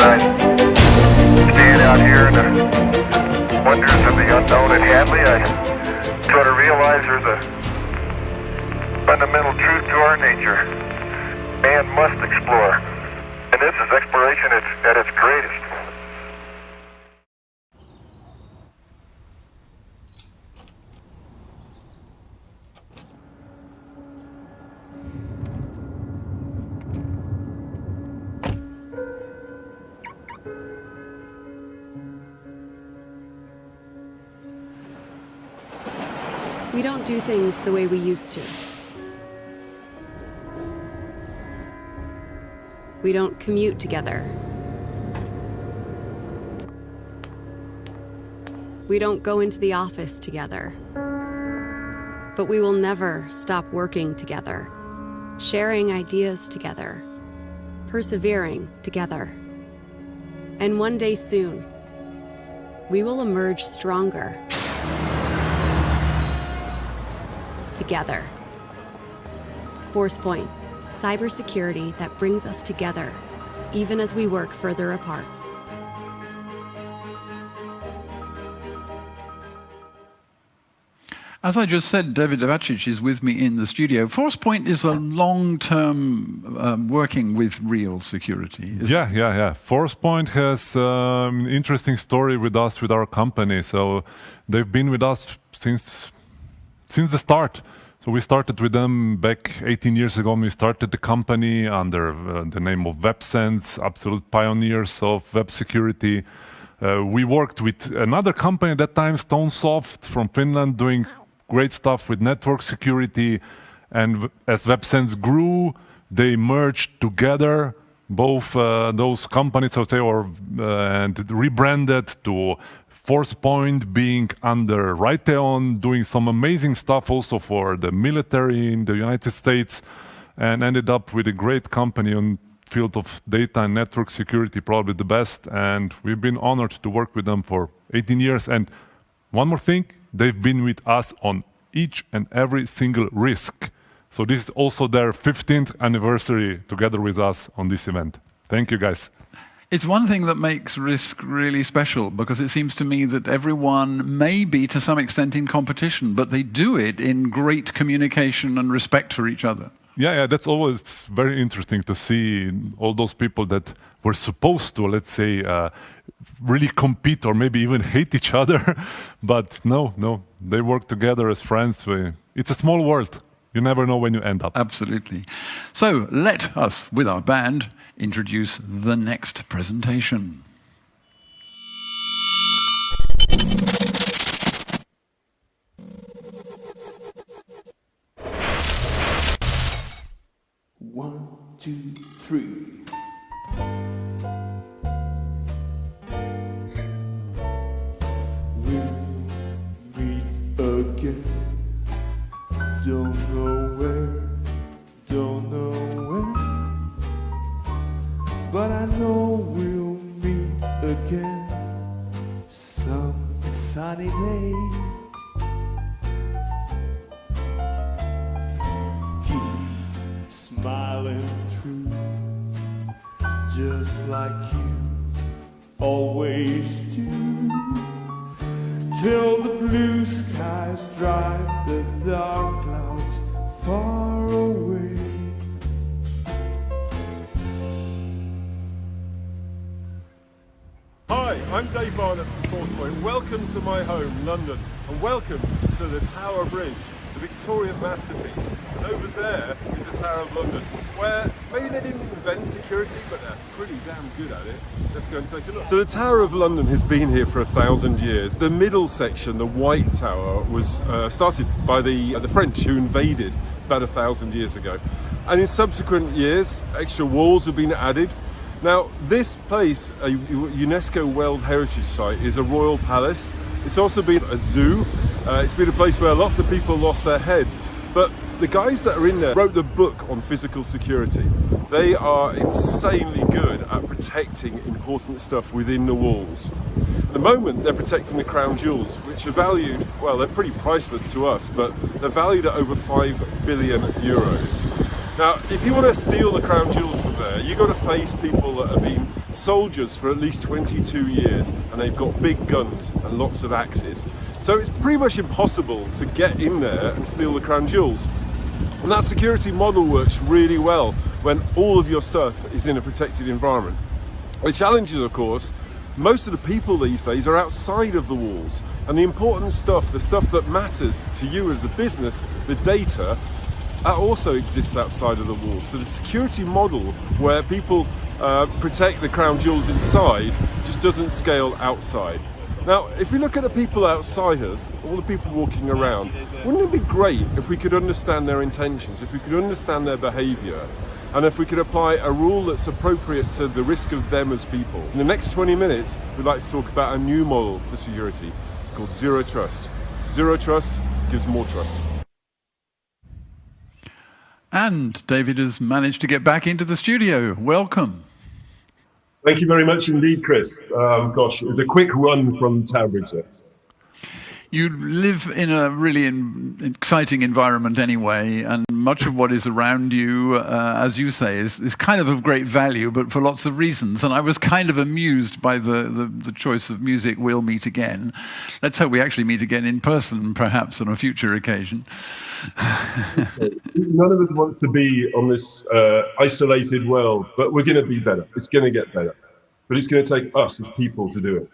I stand out here in the wonders of the unknown at Hadley, I try to realize there's a fundamental truth to our nature. Man must explore. And this is exploration at its greatest. We don't do things the way we used to. We don't commute together. We don't go into the office together. But we will never stop working together, sharing ideas together, persevering together. And one day soon, we will emerge stronger. Together. Forcepoint, cybersecurity that brings us together, even as we work further apart. As I just said, David Dabacic is with me in the studio. Forcepoint is a long-term working with real security. Yeah. Forcepoint has an interesting story with us, with our company. So they've been with us since the start. So we started with them back 18 years ago. We started the company under the name of WebSense, absolute pioneers of web security. We worked with another company at that time, StoneSoft from Finland, doing great stuff with network security. And as WebSense grew, they merged together, both those companies, I would say, and rebranded to Forcepoint, being under Raytheon, doing some amazing stuff also for the military in the United States, and ended up with a great company on field of data and network security, probably the best. And we've been honored to work with them for 18 years. And one more thing, they've been with us on each and every single risk. So this is also their 15th anniversary together with us on this event. Thank you, guys. It's one thing that makes Risk really special, because it seems to me that everyone may be to some extent in competition, but they do it in great communication and respect for each other. Yeah, that's always very interesting to see all those people that were supposed to, let's say, really compete or maybe even hate each other. But no, they work together as friends. It's a small world. You never know when you end up. Absolutely. So let us, with our band, introduce the next presentation. One, two, three. We'll meet again. Don't know where, don't know when, but I know we'll meet again some sunny day. Keep smiling through, just like you always do, till the blue skies drive the dark clouds far away. Hi, I'm Dave Barnett from Forcepoint. Welcome to my home, London, and welcome to the Tower Bridge, the Victorian masterpiece. And over there is the Tower of London, where maybe they didn't invent security, but they're pretty damn good at it. Let's go and take a look. So the Tower of London has been here for 1,000 years. The middle section, the White Tower, was started by the French, who invaded about 1,000 years ago. And in subsequent years, extra walls have been added. Now, this place, a UNESCO World Heritage Site, is a royal palace. It's also been a zoo. It's been a place where lots of people lost their heads. But the guys that are in there wrote the book on physical security. They are insanely good at protecting important stuff within the walls. At the moment, they're protecting the crown jewels, which are valued, well, they're pretty priceless to us, but they're valued at over 5 billion euros. Now, if you want to steal the crown jewels from there, you've got to face people that have been soldiers for at least 22 years and they've got big guns and lots of axes. So it's pretty much impossible to get in there and steal the crown jewels. And that security model works really well when all of your stuff is in a protected environment. The challenge is, of course, most of the people these days are outside of the walls, and the important stuff, the stuff that matters to you as a business, the data, that also exists outside of the walls. So the security model where people protect the crown jewels inside just doesn't scale outside. Now, if we look at the people outside us, all the people walking around, wouldn't it be great if we could understand their intentions, if we could understand their behavior, and if we could apply a rule that's appropriate to the risk of them as people? In the next 20 minutes, we'd like to talk about a new model for security. It's called Zero Trust. Zero Trust gives more trust. And David has managed to get back into the studio. Welcome. Thank you very much indeed, Chris. Gosh, it was a quick run from Tower Bridge there. You live in a really exciting environment anyway, and much of what is around you, as you say, is kind of great value, but for lots of reasons. And I was kind of amused by the choice of music, We'll Meet Again. Let's hope we actually meet again in person, perhaps on a future occasion. None of us want to be on this isolated world, but we're going to be better. It's going to get better. But it's going to take us as people to do it.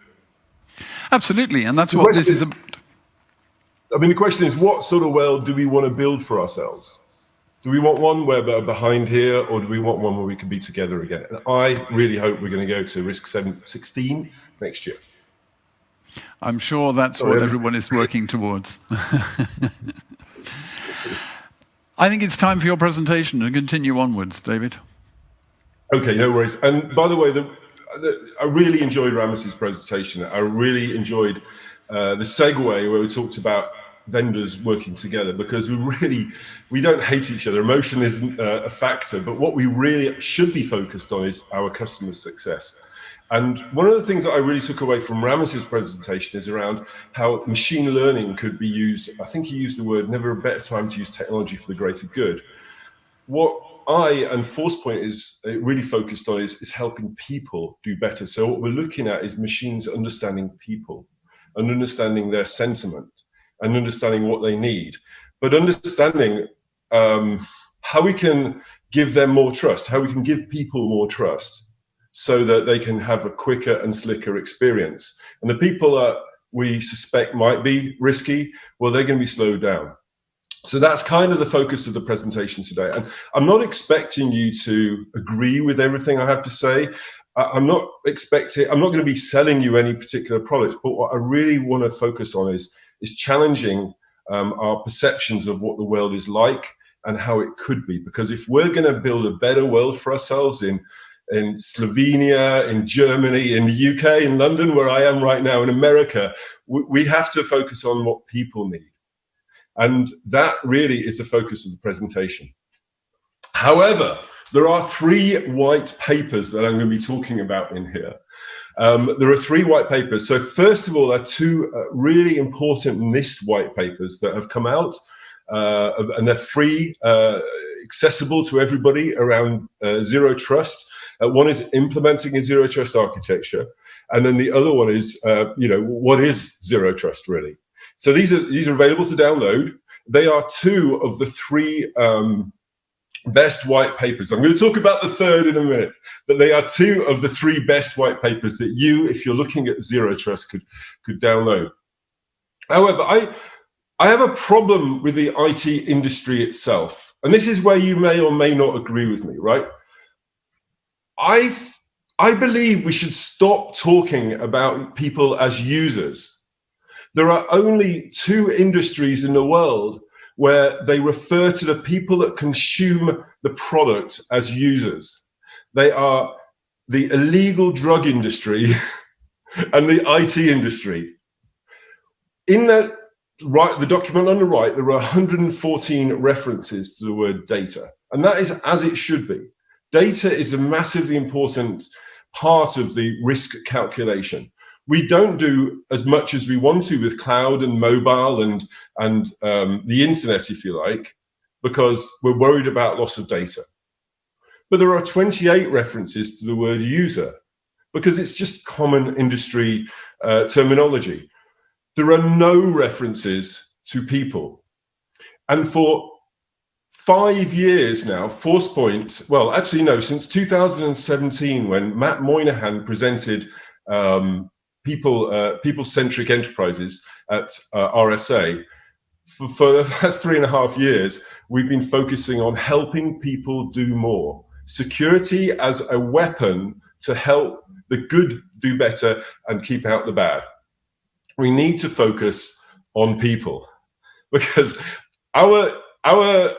Absolutely, and that's what this is about. I mean, the question is, what sort of world do we want to build for ourselves? Do we want one where we're behind here, or do we want one where we can be together again? And I really hope we're going to go to risk 16 next year. I'm sure that's what everyone is working towards. I think it's time for your presentation and continue onwards, David. Okay, no worries. And by the way, I really enjoyed Rames's presentation. I really enjoyed the segue where we talked about vendors working together, because we don't hate each other. Emotion isn't a factor, but what we really should be focused on is our customers' success. And one of the things that I really took away from Rames's presentation is around how machine learning could be used. I think he used the word, never a better time to use technology for the greater good. What I and Forcepoint is really focused on is helping people do better. So what we're looking at is machines understanding people and understanding their sentiment and understanding what they need, but understanding how we can give them more trust, how we can give people more trust so that they can have a quicker and slicker experience. And the people that we suspect might be risky, well, they're going to be slowed down. So that's kind of the focus of the presentation today. And I'm not expecting you to agree with everything I have to say. I'm not going to be selling you any particular products, but what I really want to focus on is challenging our perceptions of what the world is like and how it could be. Because if we're going to build a better world for ourselves in Slovenia, in Germany, in the UK, in London, where I am right now, in America, we have to focus on what people need. And that really is the focus of the presentation. However, there are 3 white papers that I'm going to be talking about in here. There are 3 white papers. So first of all, there are 2 really important NIST white papers that have come out, and they're free, accessible to everybody around Zero Trust. One is implementing a Zero Trust architecture, and then the other one is, what is Zero Trust really? So these are available to download. They are 2 of the 3 best white papers. I'm going to talk about the third in a minute, but they are 2 of the 3 best white papers that you, if you're looking at Zero Trust, could download. However, I have a problem with the IT industry itself, and this is where you may or may not agree with me, right? I believe we should stop talking about people as users. There are only 2 industries in the world where they refer to the people that consume the product as users. They are the illegal drug industry and the IT industry. In the document on the right, there are 114 references to the word data, and that is as it should be. Data is a massively important part of the risk calculation. We don't do as much as we want to with cloud and mobile and the internet, if you like, because we're worried about loss of data. But there are 28 references to the word user because it's just common industry terminology. There are no references to people. And for 5 years now, Forcepoint, well, actually, no, since 2017, when Matt Moynihan presented people-centric enterprises at RSA, for the past 3.5 years, we've been focusing on helping people do more. Security as a weapon to help the good do better and keep out the bad. We need to focus on people because our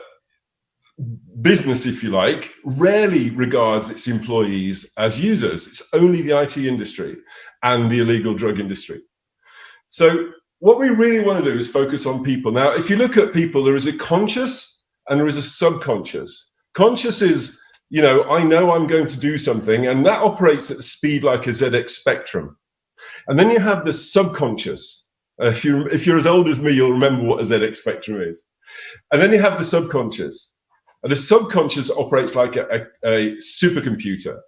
business, if you like, rarely regards its employees as users. It's only the IT industry and the illegal drug industry. So what we really want to do is focus on people. Now, if you look at people, there is a conscious and there is a subconscious. Conscious is, you know I'm going to do something, and that operates at the speed like a ZX Spectrum. And then you have the subconscious. If you're as old as me, you'll remember what a ZX Spectrum is. And then you have the subconscious. And the subconscious operates like a supercomputer.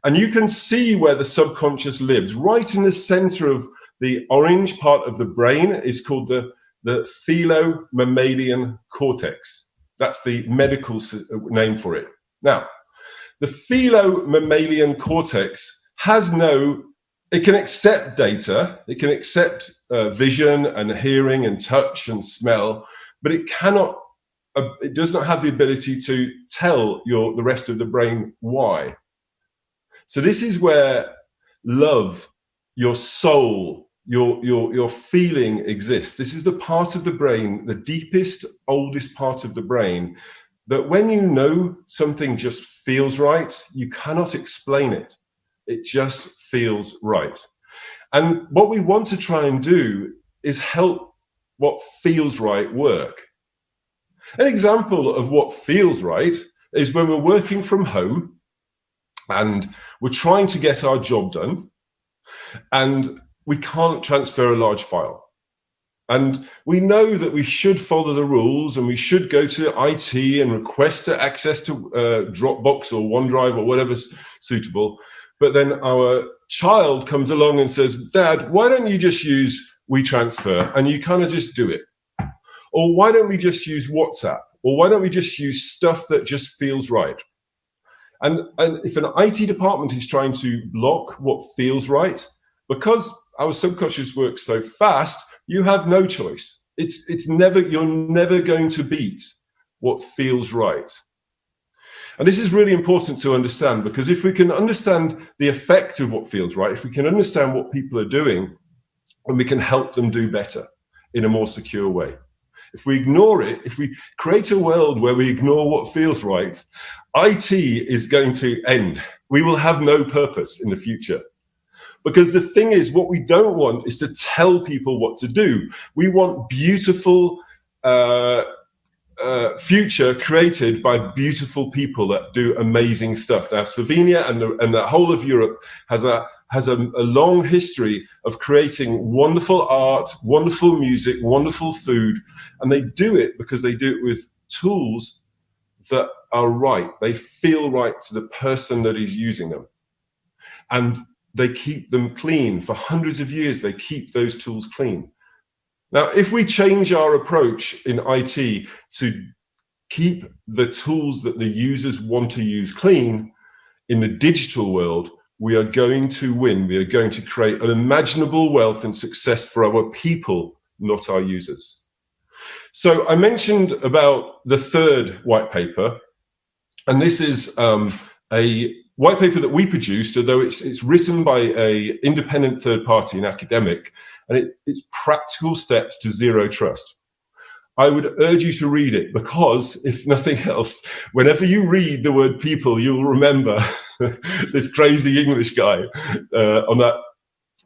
And you can see where the subconscious lives. Right in the center of the orange part of the brain is called the Phthalo Mammalian Cortex. That's the medical name for it. Now, the Phthalo Mammalian Cortex it can accept data, it can accept vision and hearing and touch and smell, but it does not have the ability to tell the rest of the brain why. So this is where love, your soul, your feeling exists. This is the part of the brain, the deepest, oldest part of the brain, that when you know something just feels right, you cannot explain it. It just feels right. And what we want to try and do is help what feels right work. An example of what feels right is when we're working from home and we're trying to get our job done and we can't transfer a large file. And we know that we should follow the rules and we should go to IT and request access to Dropbox or OneDrive or whatever's suitable. But then our child comes along and says, Dad, why don't you just use WeTransfer and you kind of just do it? Or why don't we just use WhatsApp? Or why don't we just use stuff that just feels right? And if an IT department is trying to block what feels right, because our subconscious works so fast, you have no choice. You're never going to beat what feels right. And this is really important to understand, because if we can understand the effect of what feels right, if we can understand what people are doing, and we can help them do better in a more secure way. If we ignore it, if we create a world where we ignore what feels right, IT is going to end. We will have no purpose in the future. Because the thing is, what we don't want is to tell people what to do. We want beautiful future created by beautiful people that do amazing stuff. Now, Slovenia and the whole of Europe has a long history of creating wonderful art, wonderful music, wonderful food, and they do it because they do it with tools that are right. They feel right to the person that is using them. And they keep them clean. For hundreds of years, they keep those tools clean. Now, if we change our approach in IT to keep the tools that the users want to use clean, in the digital world, we are going to win. We are going to create unimaginable wealth and success for our people, not our users. So I mentioned about the third white paper, and this is a white paper that we produced, although it's written by an independent third party, an academic, and it's practical steps to zero trust. I would urge you to read it because, if nothing else, whenever you read the word people, you'll remember this crazy English guy on that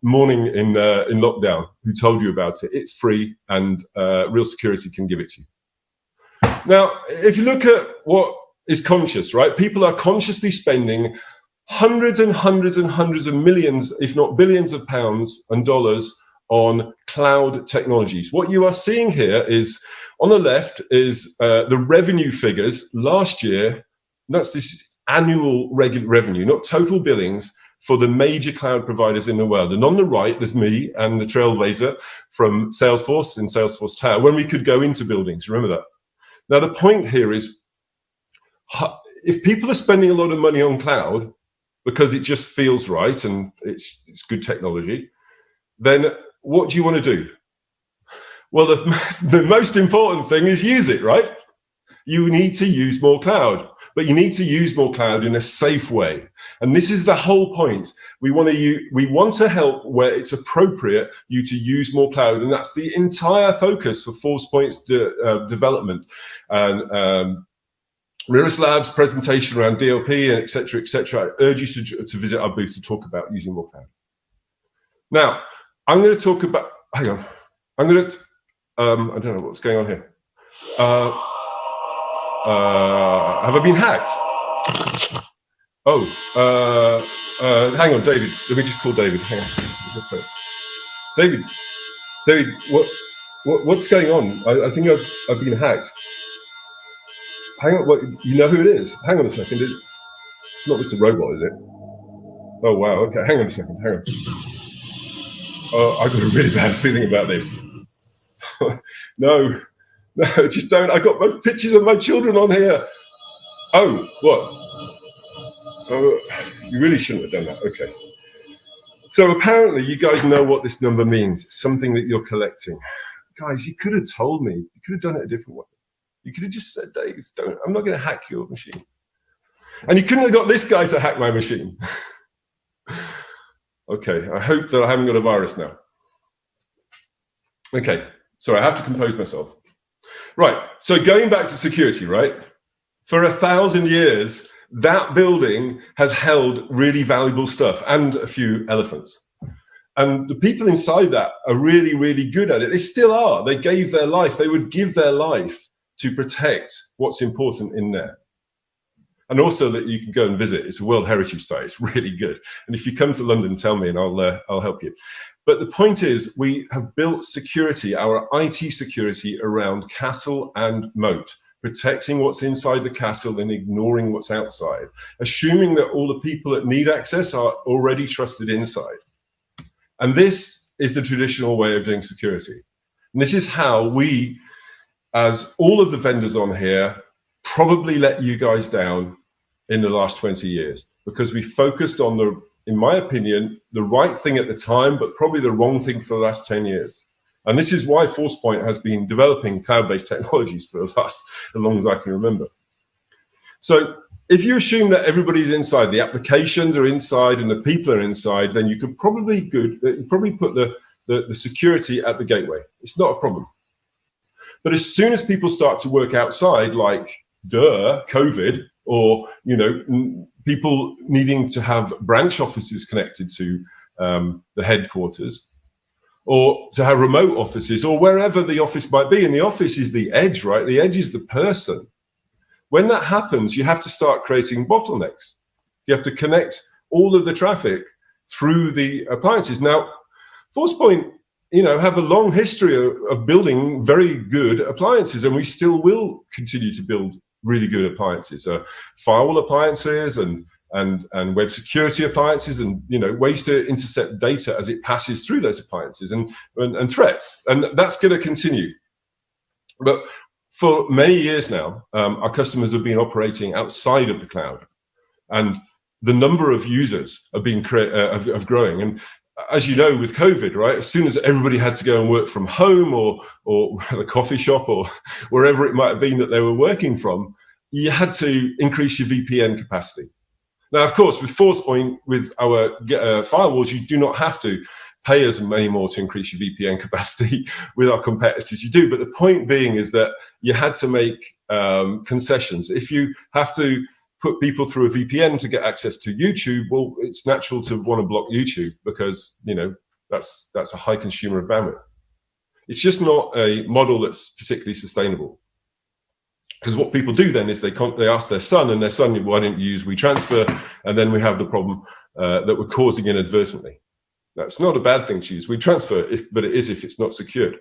morning in lockdown who told you about it. It's free and Real Security can give it to you. Now, if you look at what is conscious, right? People are consciously spending hundreds and hundreds and hundreds of millions, if not billions of pounds and dollars on cloud technologies. What you are seeing here is, on the left is the revenue figures last year. That's this annual regular revenue, not total billings, for the major cloud providers in the world. And on the right, there's me and the trailblazer from Salesforce in Salesforce Tower, when we could go into buildings. Remember that? Now, the point here is, if people are spending a lot of money on cloud because it just feels right and it's good technology, then what do you want to do? Well, the most important thing is use it, right? You need to use more cloud, but you need to use more cloud in a safe way. And this is the whole point. We want to help where it's appropriate you to use more cloud. And that's the entire focus for Forcepoint's development. And Miroslaw's presentation around DLP and et cetera, I urge you to visit our booth to talk about using more cloud. Now, I'm going to talk about, hang on, I don't know what's going on here. Have I been hacked? Oh, hang on, David. Let me just call David. Hang on. David, what's going on? I think I've been hacked. Hang on, what, you know who it is? Hang on a second. It's not Mr. Robot, is it? Oh, wow. Okay, hang on a second. Hang on. Oh, I've got a really bad feeling about this. No, just don't. I got my pictures of my children on here. Oh, what? Oh, you really shouldn't have done that. Okay. So apparently you guys know what this number means. It's something that you're collecting. Guys, you could have told me. You could have done it a different way. You could have just said, Dave, I'm not going to hack your machine. And you couldn't have got this guy to hack my machine. Okay, I hope that I haven't got a virus now. Okay, sorry, I have to compose myself. Right, so going back to security, right? For 1,000 years, that building has held really valuable stuff and a few elephants. And the people inside that are really, really good at it. They still are. They gave their life. They would give their life to protect what's important in there. And also that you can go and visit. It's a World Heritage Site. It's really good. And if you come to London, tell me and I'll help you. But the point is, we have built security, our IT security, around castle and moat, protecting what's inside the castle and ignoring what's outside, assuming that all the people that need access are already trusted inside. And this is the traditional way of doing security. And this is how we, as all of the vendors on here, probably let you guys down in the last 20 years, because we focused on in my opinion, the right thing at the time, but probably the wrong thing for the last 10 years. And this is why Forcepoint has been developing cloud-based technologies for the last, as long as I can remember. So if you assume that everybody's inside, the applications are inside and the people are inside, then you could probably put the security at the gateway. It's not a problem. But as soon as people start to work outside, like COVID, or people needing to have branch offices connected to the headquarters, or to have remote offices, or wherever the office might be, and the office is the edge, right? The edge is the person. When that happens, you have to start creating bottlenecks. You have to connect all of the traffic through the appliances. Now, Forcepoint, have a long history of building very good appliances, and we still will continue to build really good appliances, firewall appliances and web security appliances, and ways to intercept data as it passes through those appliances and threats, and that's going to continue. But for many years now, our customers have been operating outside of the cloud, and the number of users have been growing. And as you know, with COVID, right, as soon as everybody had to go and work from home or the coffee shop or wherever it might have been that they were working from, you had to increase your VPN capacity. Now, of course, with Forcepoint, with our firewalls, you do not have to pay us anymore to increase your VPN capacity. With our competitors, you do. But the point being is that you had to make concessions. If you have to put people through a VPN to get access to YouTube, well, it's natural to want to block YouTube because, that's a high consumer of bandwidth. It's just not a model that's particularly sustainable. Because what people do then is they ask their son, and their son, why didn't you use WeTransfer? And then we have the problem that we're causing inadvertently. That's not a bad thing to use. We transfer, but it is if it's not secured.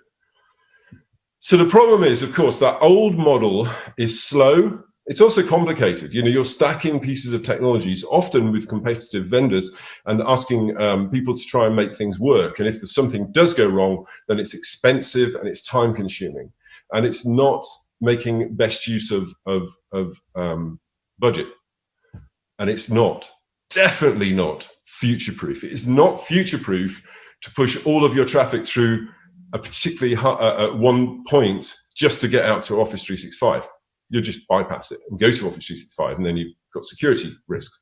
So the problem is, of course, that old model is slow. It's also complicated. You know, you're stacking pieces of technologies, often with competitive vendors, and asking people to try and make things work. And if something does go wrong, then it's expensive and it's time consuming, and it's not making best use of budget. And it's definitely not future-proof. It is not future-proof to push all of your traffic through a particularly one point just to get out to Office 365. You'll just bypass it and go to Office 365, and then you've got security risks.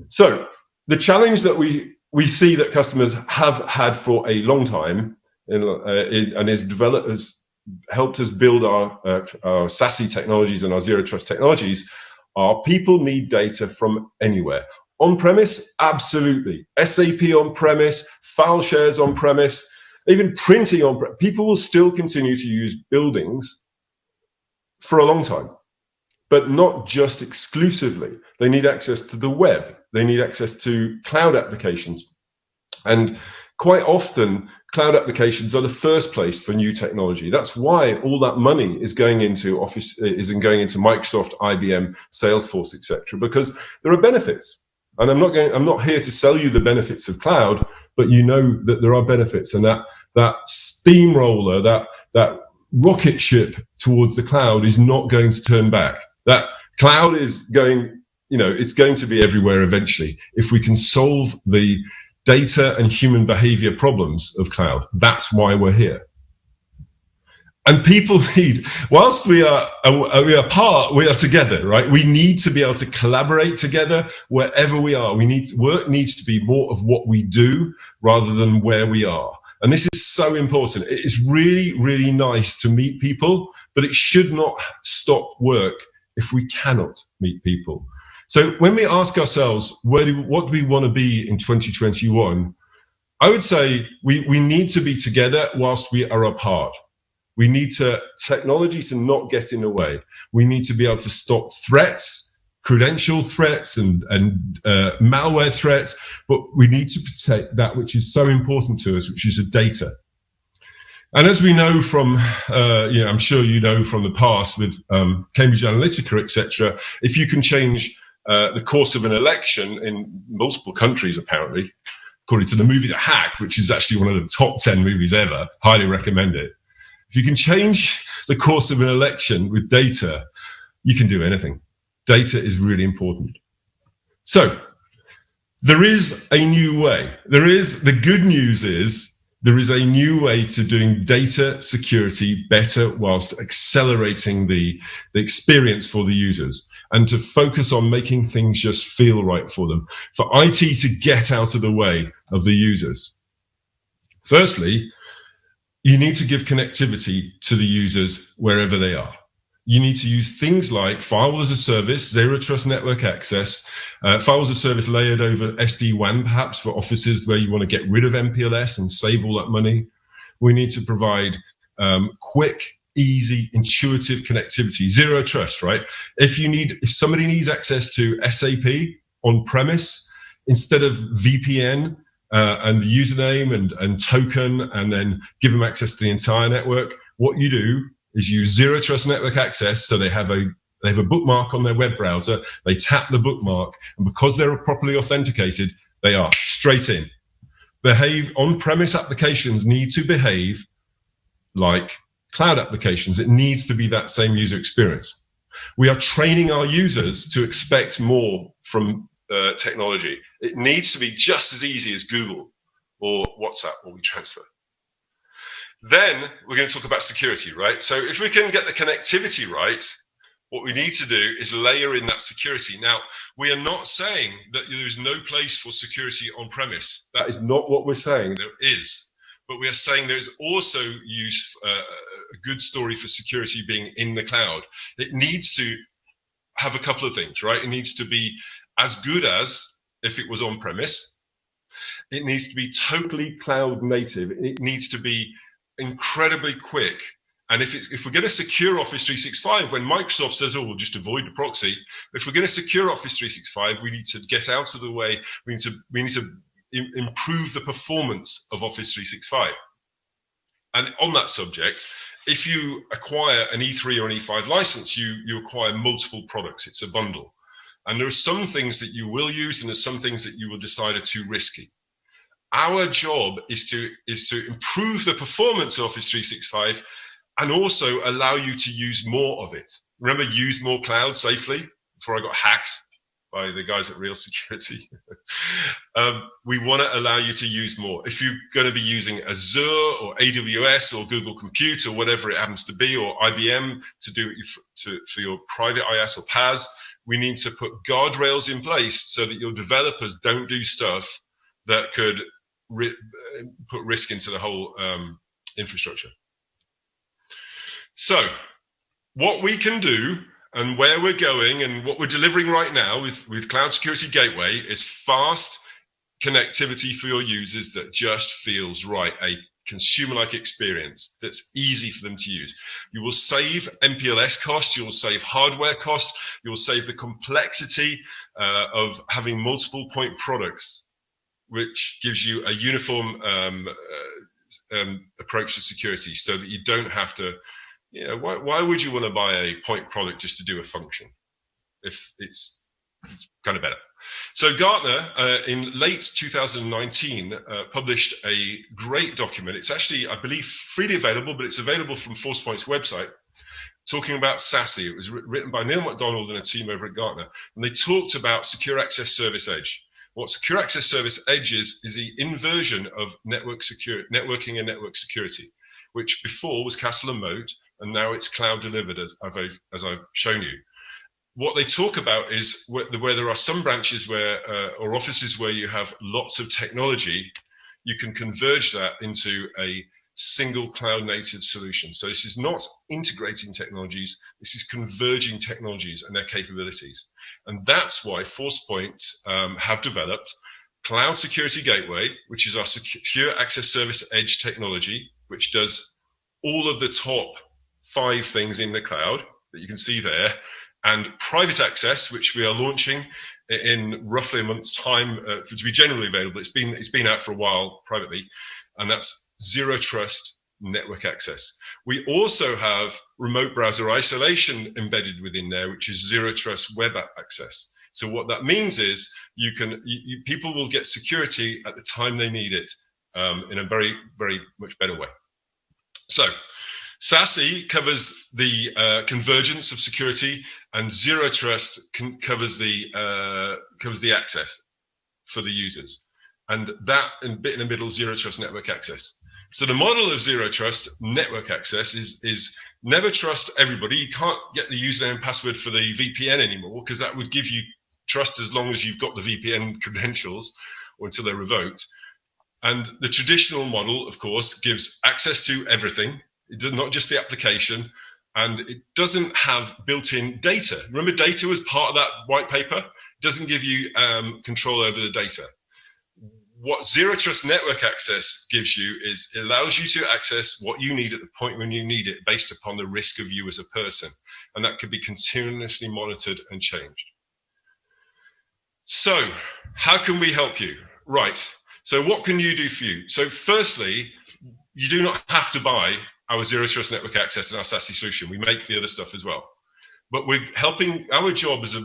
So the challenge that we see that customers have had for a long time and has helped us build our SASE technologies and our Zero Trust technologies are people need data from anywhere. On-premise, absolutely. SAP on-premise, file shares on-premise, even printing on-premise. People will still continue to use buildings for a long time, but not just exclusively. They need access to the web. They need access to cloud applications. And quite often, cloud applications are the first place for new technology. That's why all that money is going into Microsoft, IBM, Salesforce, etc., because there are benefits. And I'm not here to sell you the benefits of cloud, but you know that there are benefits, and that steamroller, that rocket ship towards the cloud is not going to turn back. That cloud is going, it's going to be everywhere eventually. If we can solve the data and human behavior problems of cloud, that's why we're here. And people need, whilst we are together, right? We need to be able to collaborate together wherever we are. Work needs to be more of what we do rather than where we are. And this is so important. It is really, really nice to meet people, but it should not stop work if we cannot meet people. So when we ask ourselves, what do we want to be in 2021? I would say we need to be together whilst we are apart. We need technology to not get in the way. We need to be able to stop threats, credential threats and malware threats, but we need to protect that which is so important to us, which is the data. And as we know from, I'm sure you know from the past with Cambridge Analytica, etc., if you can change the course of an election in multiple countries, apparently, according to the movie The Hack, which is actually one of the top 10 movies ever, highly recommend it. If you can change the course of an election with data, you can do anything. Data is really important. So there is a new way. The good news is there is a new way to doing data security better whilst accelerating the experience for the users, and to focus on making things just feel right for them, for IT to get out of the way of the users. Firstly, you need to give connectivity to the users wherever they are. You need to use things like firewall as a service, zero trust network access, firewall as a service layered over SD-WAN, perhaps for offices where you want to get rid of MPLS and save all that money. We need to provide quick, easy, intuitive connectivity, zero trust, right? If somebody needs access to SAP on premise, instead of VPN, and the username and token, and then give them access to the entire network, what you do is use zero trust network access. So they have a bookmark on their web browser, they tap the bookmark, and because they're properly authenticated, they are straight in. On-premise applications need to behave like cloud applications. It needs to be that same user experience. We are training our users to expect more from technology. It needs to be just as easy as Google or WhatsApp or WeTransfer. Then we're going to talk about security, right? So if we can get the connectivity right, what we need to do is layer in that security. Now, we are not saying that there is no place for security on premise. That is not what we're saying. There is. But we are saying there is also a good story for security being in the cloud. It needs to have a couple of things, right? It needs to be as good as if it was on premise. It needs to be totally cloud native. It needs to be incredibly quick. And if we're going to secure Office 365, when Microsoft says, we'll just avoid the proxy, if we're going to secure Office 365, we need to get out of the way. We need to improve the performance of Office 365. And on that subject, if you acquire an E3 or an E5 license, you acquire multiple products. It's a bundle. And there are some things that you will use, and there's some things that you will decide are too risky. Our job is to improve the performance of Office 365 and also allow you to use more of it. Remember, use more cloud safely before I got hacked by the guys at Real Security. We want to allow you to use more. If you're going to be using Azure or AWS or Google Compute or whatever it happens to be, or IBM to do it for your private IaaS or PaaS, we need to put guardrails in place so that your developers don't do stuff that could put risk into the whole infrastructure. So what we can do and where we're going and what we're delivering right now with Cloud Security Gateway is fast connectivity for your users that just feels right, a consumer-like experience that's easy for them to use. You will save MPLS cost, you will save hardware cost, you will save the complexity of having multiple point products, which gives you a uniform approach to security so that you don't have to, why would you want to buy a point product just to do a function if it's kind of better? So Gartner, in late 2019, published a great document. It's actually, I believe, freely available, but it's available from Forcepoint's website, talking about SASE. It was written by Neil MacDonald and a team over at Gartner. And they talked about Secure Access Service Edge. What Secure Access Service Edge is the inversion of networking and network security, which before was castle and moat, and now it's cloud delivered, as I've shown you. What they talk about is where there are some branches or offices where you have lots of technology, you can converge that into a single cloud native solution. So this is not integrating technologies, this is converging technologies and their capabilities. And that's why Forcepoint have developed Cloud Security Gateway, which is our Secure Access Service Edge technology, which does all of the top 5 things in the cloud that you can see there, and private access, which we are launching in roughly a month's time to be generally available. It's been out for a while privately, and that's Zero Trust network access. We also have remote browser isolation embedded within there, which is Zero Trust web access. So what that means is people will get security at the time they need it in a very, very much better way. So SASE covers the convergence of security, and Zero Trust covers the access for the users, and that bit in the middle, Zero Trust network access. So the model of Zero Trust network access is never trust everybody. You can't get the username and password for the VPN anymore, because that would give you trust as long as you've got the VPN credentials or until they're revoked. And the traditional model, of course, gives access to everything. It does not just the application, and it doesn't have built-in data. Remember, data was part of that white paper. It doesn't give you control over the data. What Zero Trust network access gives you is it allows you to access what you need at the point when you need it based upon the risk of you as a person. And that could be continuously monitored and changed. So how can we help you? Right. So what can you do for you? So firstly, you do not have to buy our Zero Trust network access and our SASE solution. We make the other stuff as well. But we're helping, our job as a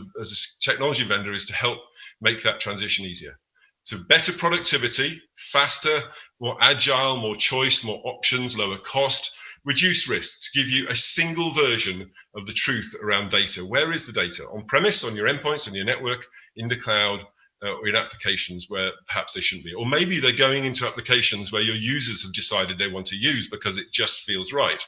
technology vendor is to help make that transition easier. So better productivity, faster, more agile, more choice, more options, lower cost, reduce risk, to give you a single version of the truth around data. Where is the data? On premise, on your endpoints, on your network, in the cloud, or in applications where perhaps they shouldn't be. Or maybe they're going into applications where your users have decided they want to use because it just feels right.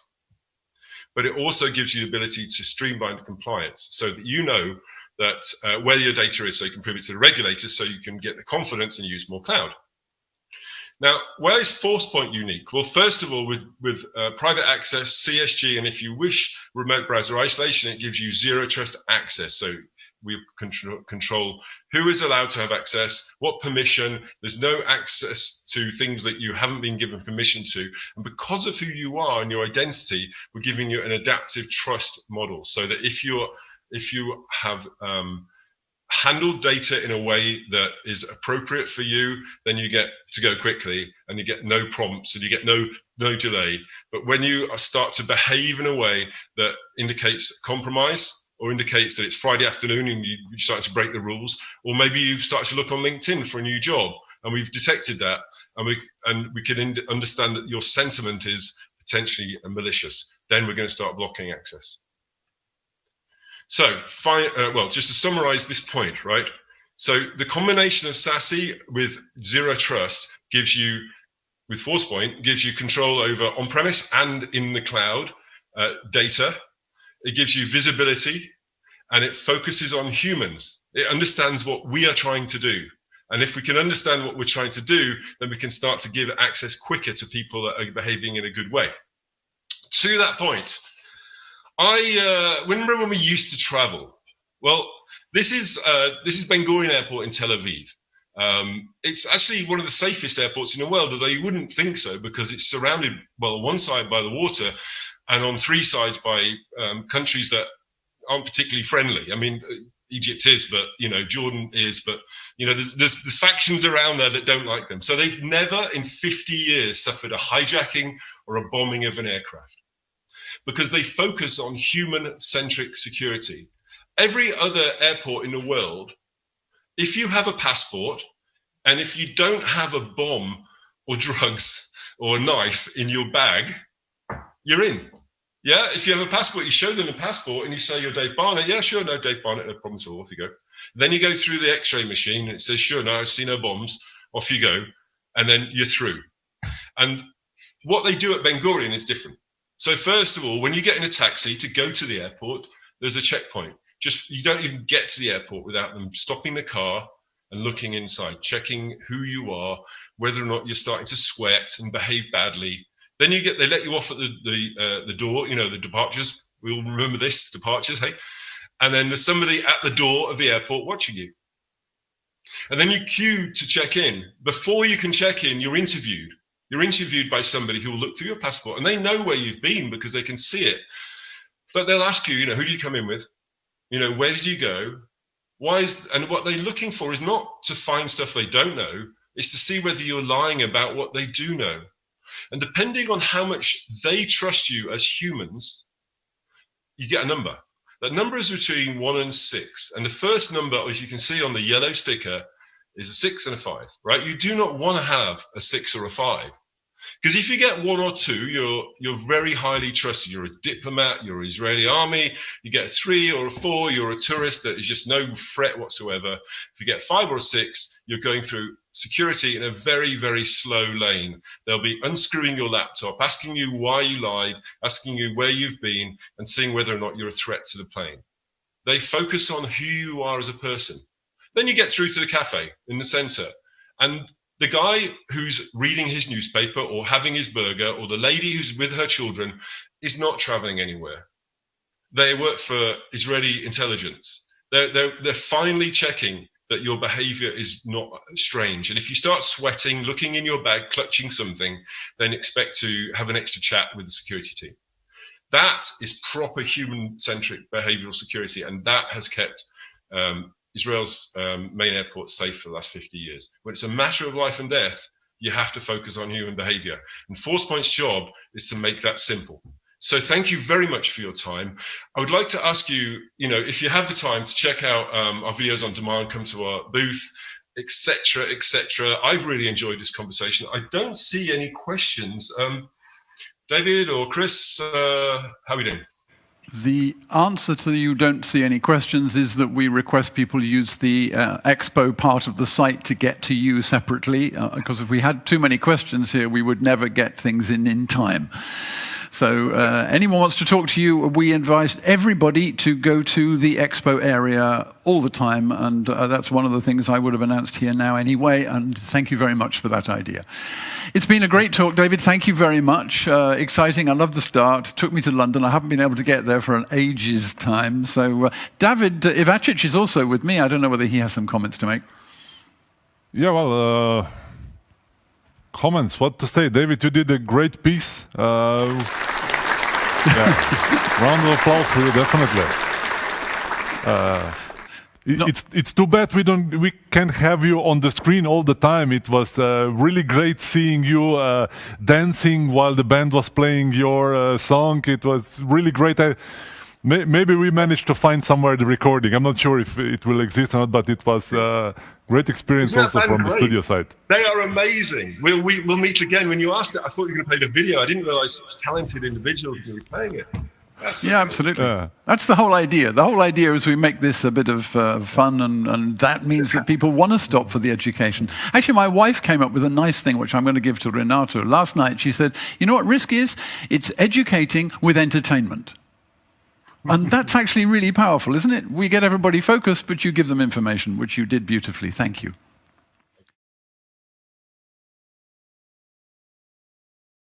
But it also gives you the ability to streamline compliance so that you know that where your data is, so you can prove it to the regulators, so you can get the confidence and use more cloud. Now, where is Forcepoint unique? Well, first of all, with private access, CSG, and if you wish, remote browser isolation, it gives you Zero Trust access. So we control who is allowed to have access, what permission. There's no access to things that you haven't been given permission to. And because of who you are and your identity, we're giving you an adaptive trust model so that if you have handle data in a way that is appropriate for you, then you get to go quickly and you get no prompts and you get no delay. But when you start to behave in a way that indicates compromise or indicates that it's Friday afternoon and you start to break the rules, or maybe you start to look on LinkedIn for a new job and we've detected that, and we can understand that your sentiment is potentially malicious, then we're going to start blocking access. So, well, just to summarize this point, right? So the combination of SASE with Zero Trust gives you, with Forcepoint, gives you control over on-premise and in the cloud data. It gives you visibility, and it focuses on humans. It understands what we are trying to do. And if we can understand what we're trying to do, then we can start to give access quicker to people that are behaving in a good way. To that point, I remember when we used to travel. Well, this is Ben Gurion Airport in Tel Aviv. It's actually one of the safest airports in the world, although you wouldn't think so, because it's surrounded, well, on one side by the water, and on three sides by countries that aren't particularly friendly. I mean, Egypt is, but Jordan is, but there's factions around there that don't like them. So they've never in 50 years suffered a hijacking or a bombing of an aircraft, because they focus on human-centric security. Every other airport in the world, if you have a passport and if you don't have a bomb or drugs or a knife in your bag, you're in. Yeah, if you have a passport, you show them a passport and you say you're Dave Barnett. Yeah, sure, no, Dave Barnett, no problem at all, off you go. Then you go through the x-ray machine and it says, sure, no, I see no bombs, off you go, and then you're through. And what they do at Ben Gurion is different. So first of all, when you get in a taxi to go to the airport, there's a checkpoint. You don't even get to the airport without them stopping the car and looking inside, checking who you are, whether or not you're starting to sweat and behave badly. Then they let you off at the door, the departures. We all remember this, departures, hey? And then there's somebody at the door of the airport watching you. And then you queue to check in. Before you can check in, you're interviewed. You're interviewed by somebody who will look through your passport, and they know where you've been because they can see it. But they'll ask you, who did you come in with? Where did you go? And what they're looking for is not to find stuff they don't know, it's to see whether you're lying about what they do know. And depending on how much they trust you as humans, you get a number. That number is between 1 and 6. And the first number, as you can see on the yellow sticker, is a 6 and a 5, right? You do not want to have a 6 or a 5. Because if you get 1 or 2, you're very highly trusted. You're a diplomat, you're Israeli army. You get a 3 or a 4, you're a tourist that is just no threat whatsoever. If you get 5 or 6, you're going through security in a very, very slow lane. They'll be unscrewing your laptop, asking you why you lied, asking you where you've been, and seeing whether or not you're a threat to the plane. They focus on who you are as a person. Then you get through to the cafe in the center, and the guy who's reading his newspaper or having his burger, or the lady who's with her children, is not traveling anywhere. They work for Israeli intelligence. They're finally checking that your behavior is not strange. And if you start sweating, looking in your bag, clutching something, then expect to have an extra chat with the security team. That is proper human-centric behavioral security, and that has kept Israel's main airport safe for the last 50 years. When it's a matter of life and death, you have to focus on human behavior. And Forcepoint's job is to make that simple. So thank you very much for your time. I would like to ask you, if you have the time to check out our videos on demand, come to our booth, etc., etc. I've really enjoyed this conversation. I don't see any questions. David or Chris, how are we doing? The answer to you don't see any questions is that we request people use the Expo part of the site to get to you separately, because if we had too many questions here, we would never get things in time. So anyone wants to talk to you, we advise everybody to go to the Expo area all the time, and that's one of the things I would have announced here now anyway, and thank you very much for that idea. It's been a great talk, David. Thank you very much. Exciting. I love the start. It took me to London. I haven't been able to get there for an age's time. So David Ivacic is also with me. I don't know whether he has some comments to make. Yeah, well, comments, what to say? David, you did a great piece. Yeah. Round of applause for you, definitely. It's too bad we can't have you on the screen all the time. It was really great seeing you dancing while the band was playing your song. It was really great. Maybe we managed to find somewhere the recording. I'm not sure if it will exist or not, but it was a great experience also from the studio side. They are amazing. We'll meet again. When you asked it, I thought you were going to play the video. I didn't realize such talented individuals were playing it. Yeah, absolutely. That's the whole idea. The whole idea is we make this a bit of fun, and that means that people want to stop for the education. Actually, my wife came up with a nice thing, which I'm going to give to Renato. Last night, she said, you know what risk is? It's educating with entertainment. And that's actually really powerful, isn't it? We get everybody focused, but you give them information, which you did beautifully. Thank you.